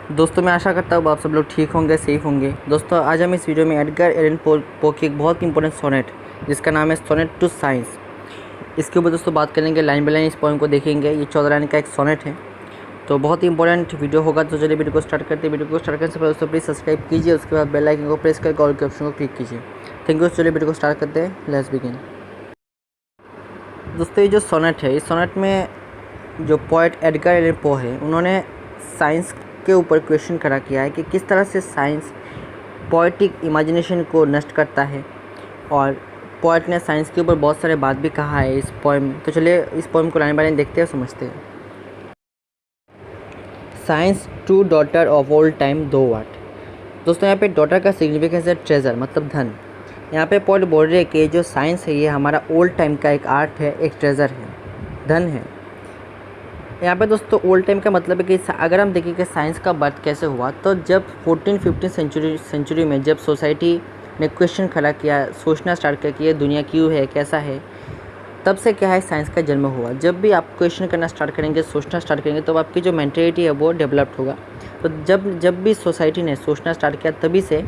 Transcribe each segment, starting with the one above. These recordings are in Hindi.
दोस्तों मैं आशा करता हूँ आप सब लोग ठीक होंगे, सेफ होंगे। दोस्तों आज हम इस वीडियो में एडगर एलन पो की एक बहुत इंपॉर्टेंट सोनेट जिसका नाम है सोनेट टू साइंस, इसके ऊपर दोस्तों बात करेंगे। लाइन बाय लाइन इस पोएम को देखेंगे। ये 14 लाइन का एक सोनेट है, तो बहुत ही इंपॉर्टेंट वीडियो होगा। तो चलिए वीडियो को स्टार्ट करते हैं। वीडियो को स्टार्ट करने से पहले दोस्तों प्लीज़ सब्सक्राइब कीजिए, उसके बाद बेल आइकन को प्रेस करके ऑल के ऑप्शन को क्लिक कीजिए। Thank you. चलिए वीडियो को स्टार्ट करते हैं। Let's begin. दोस्तों ये जो सोनेट है, इस सोनेट में जो पोएट एडगर एलन पो है, उन्होंने साइंस के ऊपर क्वेश्चन खड़ा किया है कि किस तरह से साइंस पोएटिक इमेजिनेशन को नष्ट करता है। और पोएट ने साइंस के ऊपर बहुत सारे बात भी कहा है इस पोएम में। तो चलिए इस पोएम को लाइन बाय लाइन देखते हैं, समझते हैं। Science to daughter of old time do what. दोस्तों यहाँ पे डॉटर का सिग्निफिकेंस है ट्रेजर, मतलब धन। यहाँ पे पोएट बोल रहे हैं कि जो साइंस है ये हमारा ओल्ड टाइम का एक आर्ट है, एक ट्रेजर है, धन है। यहाँ पे दोस्तों ओल्ड टाइम का मतलब है कि अगर हम देखें कि साइंस का बर्थ कैसे हुआ, तो जब 14-15 सेंचुरी में जब सोसाइटी ने क्वेश्चन खड़ा किया, सोचना स्टार्ट किया कि ये दुनिया क्यों है, कैसा है, तब से क्या है साइंस का जन्म हुआ। जब भी आप क्वेश्चन करना स्टार्ट करेंगे, सोचना स्टार्ट करेंगे, तो आपकी जो मेंटेलिटी है वो डेवलप्ड होगा। तो जब भी सोसाइटी ने सोचना स्टार्ट किया, तभी से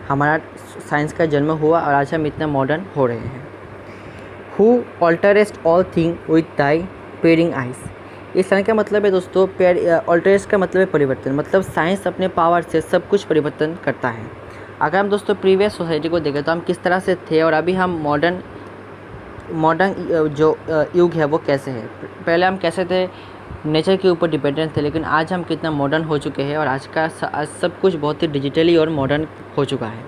हमारा साइंस का जन्म हुआ और आज हम इतना मॉडर्न हो रहे हैं। Who alterest all thing with thy peering eyes. इस लाइन का मतलब है दोस्तों ऑल्टरेस्ट का मतलब है परिवर्तन, मतलब साइंस अपने पावर से सब कुछ परिवर्तन करता है। अगर हम दोस्तों प्रीवियस सोसाइटी को देखें तो हम किस तरह से थे और अभी हम मॉडर्न जो युग है वो कैसे है। पहले हम कैसे थे, नेचर के ऊपर डिपेंडेंट थे, लेकिन आज हम कितना मॉडर्न हो चुके हैं और आज सब कुछ बहुत ही डिजिटली और मॉडर्न हो चुका है।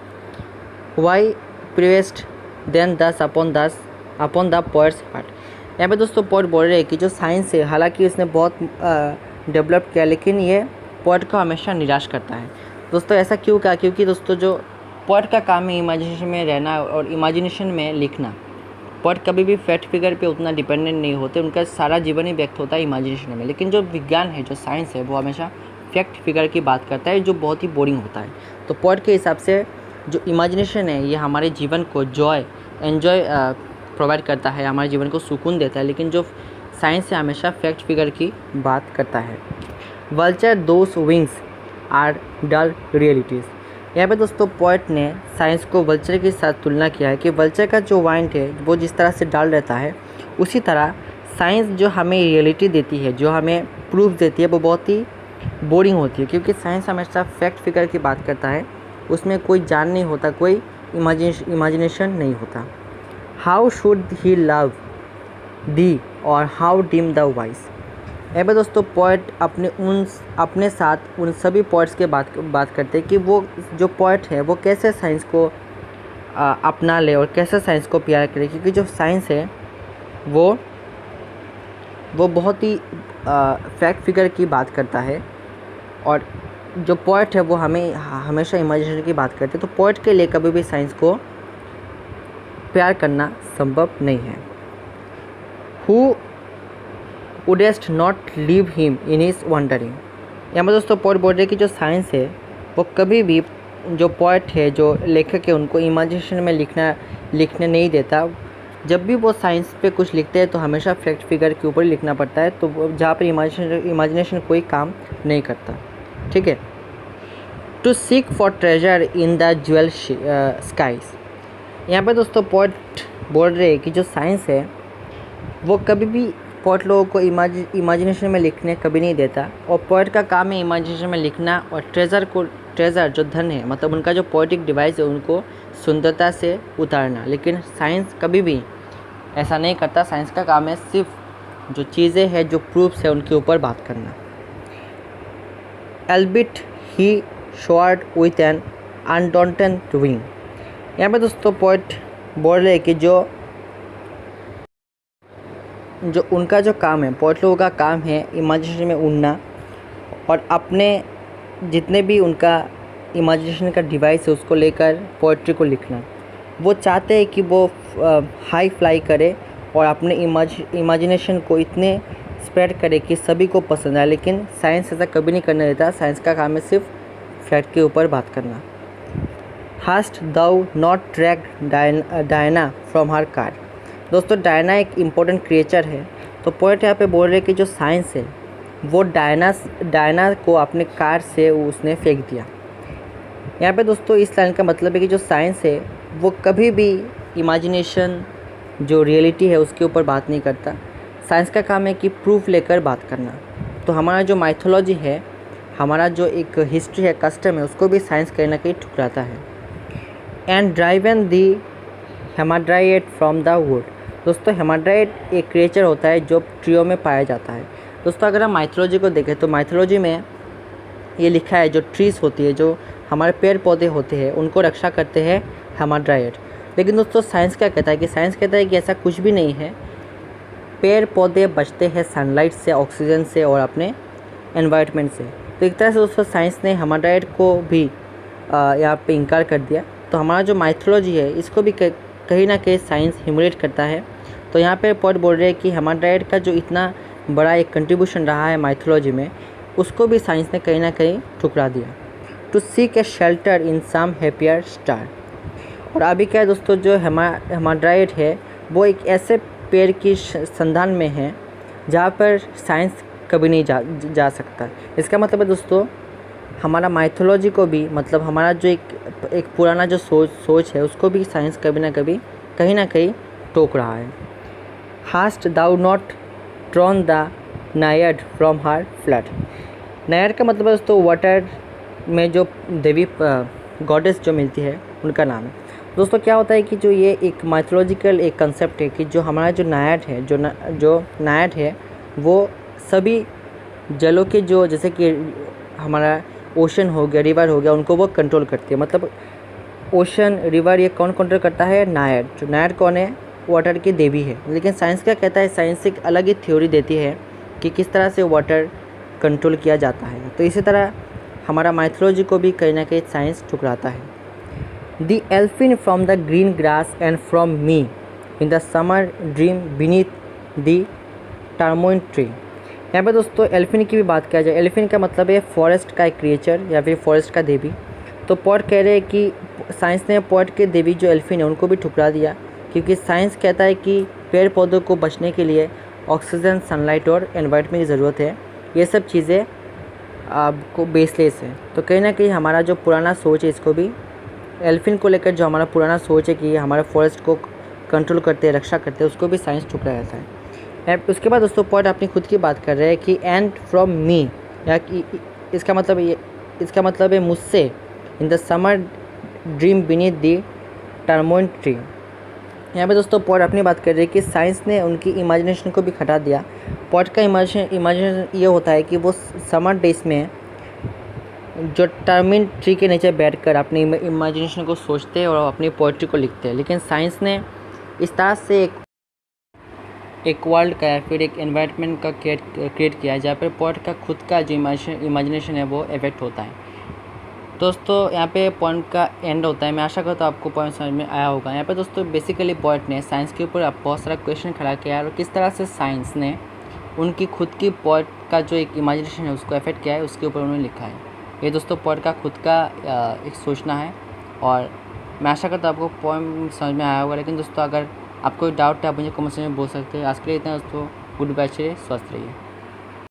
वाई प्रीवेस्ट देन दस अपॉन द पोएट्स हार्ट। यहाँ पे दोस्तों पोएट बोल रहे हैं कि जो साइंस है, हालांकि उसने बहुत डेवलप किया, लेकिन ये पोएट को हमेशा निराश करता है। दोस्तों ऐसा क्यों कहा? क्योंकि दोस्तों जो पोएट का काम है इमेजिनेशन में रहना और इमेजिनेशन में लिखना। पोएट कभी भी फैक्ट फिगर पे उतना डिपेंडेंट नहीं होते, उनका सारा जीवन ही व्यक्त होता है इमेजिनेशन में। लेकिन जो विज्ञान है, जो साइंस है, वो हमेशा फैक्ट फिगर की बात करता है, जो बहुत ही बोरिंग होता है। तो पोएट के हिसाब से जो इमेजिनेशन है ये हमारे जीवन को एन्जॉय प्रोवाइड करता है, हमारे जीवन को सुकून देता है। लेकिन जो साइंस है हमेशा फैक्ट फिगर की बात करता है। Vulture whose wings are dull realities. यहाँ पे दोस्तों पोएट ने साइंस को वल्चर के साथ तुलना किया है कि वल्चर का जो वाइंड है वो जिस तरह से डाल रहता है, उसी तरह साइंस जो हमें रियलिटी देती है, जो हमें प्रूफ देती है, वो बहुत ही बोरिंग होती है। क्योंकि साइंस हमेशा फैक्ट फिगर की बात करता है, उसमें कोई जान नहीं होता, कोई इमेजिनेशन नहीं होता। How should he love the और हाउ डिम द वाइस। यहाँ पे दोस्तों पोएट अपने साथ उन सभी पोएट्स के बात करते हैं कि वो जो पोएट है वो कैसे साइंस को अपना ले और कैसे साइंस को प्यार करे। क्योंकि जो साइंस है वो बहुत ही फैक्ट फिगर की बात करता है और जो पोएट है वो हमें हमेशा इमेजिनेशन की बात करते हैं। तो पोएट के लिए कभी भी साइंस को प्यार करना संभव नहीं है। Who wouldst not leave him in his wandering. यहाँ पर दोस्तों पोएट बोल रहे हैं कि जो साइंस है वो कभी भी जो पोएट है, जो लेखक है, उनको इमेजिनेशन में लिखने नहीं देता। जब भी वो साइंस पे कुछ लिखते हैं तो हमेशा फैक्ट फिगर के ऊपर लिखना पड़ता है, तो जहाँ पर इमेजिनेशन कोई काम नहीं करता। ठीक है। To seek for treasure in the jewel skies. यहाँ पे दोस्तों पोएट बोल रहे हैं कि जो साइंस है वो कभी भी पोएट लोगों को इमेजिनेशन में लिखने कभी नहीं देता, और पोएट का काम है इमेजिनेशन में लिखना और ट्रेजर जो धन है, मतलब उनका जो पोएटिक डिवाइस है, उनको सुंदरता से उतारना। लेकिन साइंस कभी भी ऐसा नहीं करता। साइंस का काम है सिर्फ जो चीज़ें हैं, जो प्रूफ्स है, उनके ऊपर बात करना। Elbit he short with an undaunted wing. यहाँ पे दोस्तों पोएट बोल रहे हैं कि जो उनका जो काम है, पोएट लोगों का काम है इमेजिनेशन में उड़ना और अपने जितने भी उनका इमेजिनेशन का डिवाइस है उसको लेकर पोएट्री को लिखना। वो चाहते हैं कि वो हाई फ्लाई करे और अपने इमेजिनेशन को इतने स्प्रेड करे कि सभी को पसंद आए। लेकिन साइंस ऐसा कभी नहीं करने देता। साइंस का काम है सिर्फ फैक्ट के ऊपर बात करना। Hast thou not track Diana from her car. दोस्तों डायना एक इम्पोर्टेंट क्रिएचर है। तो पोएट यहाँ पे बोल रहे हैं कि जो साइंस है वो डायना को अपने कार से उसने फेंक दिया। यहाँ पे दोस्तों इस लाइन का मतलब है कि जो साइंस है वो कभी भी इमेजिनेशन जो रियलिटी है उसके ऊपर बात नहीं करता। साइंस का काम है कि प्रूफ लेकर बात करना। तो हमारा जो माइथोलॉजी है, हमारा जो एक हिस्ट्री है, कस्टम है, उसको भी साइंस कहीं ना कहीं ठुकराता है। And driven the hamadryad from the wood. दोस्तों हेमाड्राइट एक क्रिएचर होता है जो ट्रियो में पाया जाता है। दोस्तों अगर हम माइथोलॉजी को देखें तो माइथोलॉजी में ये लिखा है जो ट्रीज़ होती है, जो हमारे पेड़ पौधे होते हैं, उनको रक्षा करते हैं हेमाड्राइट। लेकिन दोस्तों साइंस क्या कहता है कि साइंस कहता है कि ऐसा कुछ भी नहीं है। पेड़ पौधे बचते हैं सनलाइट से, ऑक्सीजन से और अपने एनवायरनमेंट से। तो एक तरह से दोस्तों साइंस ने हेमाड्राइट को भी यहाँ पे इनकार कर दिया। तो हमारा जो माइथोलॉजी है इसको भी कहीं ना कहीं साइंस ह्यूमिलेट करता है। तो यहाँ पे पॉइंट बोल रहे हैं कि हेमाड्राइट का जो इतना बड़ा एक कंट्रीब्यूशन रहा है माइथोलॉजी में, उसको भी साइंस ने कहीं ना कहीं ठुकरा दिया। To seek a shelter in some happier star. और अभी क्या है दोस्तों, जो हेमाड्राइट है वो एक ऐसे पेड़ की संधान में है जहाँ पर साइंस कभी नहीं जा सकता। इसका मतलब है दोस्तों हमारा माइथोलॉजी को भी, मतलब हमारा जो एक पुराना जो सोच है उसको भी साइंस कभी ना कभी कहीं ना कहीं टोक रहा है। Hast thou not drawn the Naiad from her flood. Naiad का मतलब है दोस्तों वाटर में जो देवी गॉडेस जो मिलती है उनका नाम है। दोस्तों क्या होता है कि जो ये एक माइथोलॉजिकल एक कंसेप्ट है कि जो हमारा जो नायड है, जो नायड है वो सभी जलों के जो, जैसे कि हमारा ओशन हो गया, रिवर हो गया, उनको वो कंट्रोल करती है। मतलब ओशन, रिवर, ये कौन कंट्रोल करता है? नायड। जो नायड कौन है? वाटर की देवी है। लेकिन साइंस क्या कहता है? साइंस एक अलग ही थ्योरी देती है कि किस तरह से वाटर कंट्रोल किया जाता है। तो इसी तरह हमारा माइथोलॉजी को भी कहीं ना कहीं साइंस ठुकराता है। The elfin from the green grass and from me in the summer dream beneath the tamarind tree. यहाँ पे दोस्तों एल्फिन की भी बात किया जाए। एल्फिन का मतलब है फॉरेस्ट का एक क्रिएचर या फिर फॉरेस्ट का देवी। तो पॉट कह रहे हैं कि साइंस ने पॉट के देवी जो एल्फिन है उनको भी ठुकरा दिया, क्योंकि साइंस कहता है कि पेड़ पौधों को बचने के लिए ऑक्सीजन, सनलाइट और एनवायरनमेंट की ज़रूरत है। ये सब चीज़ें आपको बेसलेस है। तो कहीं ना कहीं हमारा जो पुराना सोच है, इसको भी एल्फिन को लेकर जो हमारा पुराना सोच है कि हमारे फॉरेस्ट को कंट्रोल करते हैं, रक्षा करते हैं, उसको भी साइंस ठुकरा जाता है। उसके बाद दोस्तों पॉइंट अपनी खुद की बात कर रहे हैं कि एंड फ्रॉम मी, या कि इसका मतलब है मुझसे, in the summer dream beneath the tamarind tree. यहाँ पे दोस्तों पॉइंट अपनी बात कर रहे हैं कि साइंस ने उनकी इमेजिनेशन को भी हटा दिया। पॉइंट का इमेजिनेशन ये होता है कि वो समर डेज में जो टार्मोइन ट्री के नीचे बैठकर अपनी इमेजिनेशन को सोचते हैं और अपनी पोइट्री को लिखते हैं। लेकिन साइंस ने इस तरह से एक वर्ल्ड का या फिर एक एनवायरनमेंट का क्रिएट किया है जहाँ पर पॉइंट का खुद का जो इमेजिनेशन है वो इफेक्ट होता है। दोस्तों यहाँ पे पॉइंट का एंड होता है। मैं आशा करता हूँ आपको पॉइंट समझ में आया होगा। यहाँ पे दोस्तों बेसिकली पॉइंट ने साइंस के ऊपर बहुत सारा क्वेश्चन खड़ा किया है और किस तरह से साइंस ने उनकी खुद की पॉइंट का जो एक इमेजिनेशन है उसको इफेक्ट किया है, उसके ऊपर उन्होंने लिखा है। ये दोस्तों पॉइंट का खुद का एक सोचना है और मैं आशा करता हूँ आपको पॉइंट समझ में आया होगा। लेकिन दोस्तों अगर आपको डाउट है आप मुझे कमेंट में बोल सकते हैं। आज के लिए इतना दोस्तों, गुड बाय, स्वस्थ रहिए।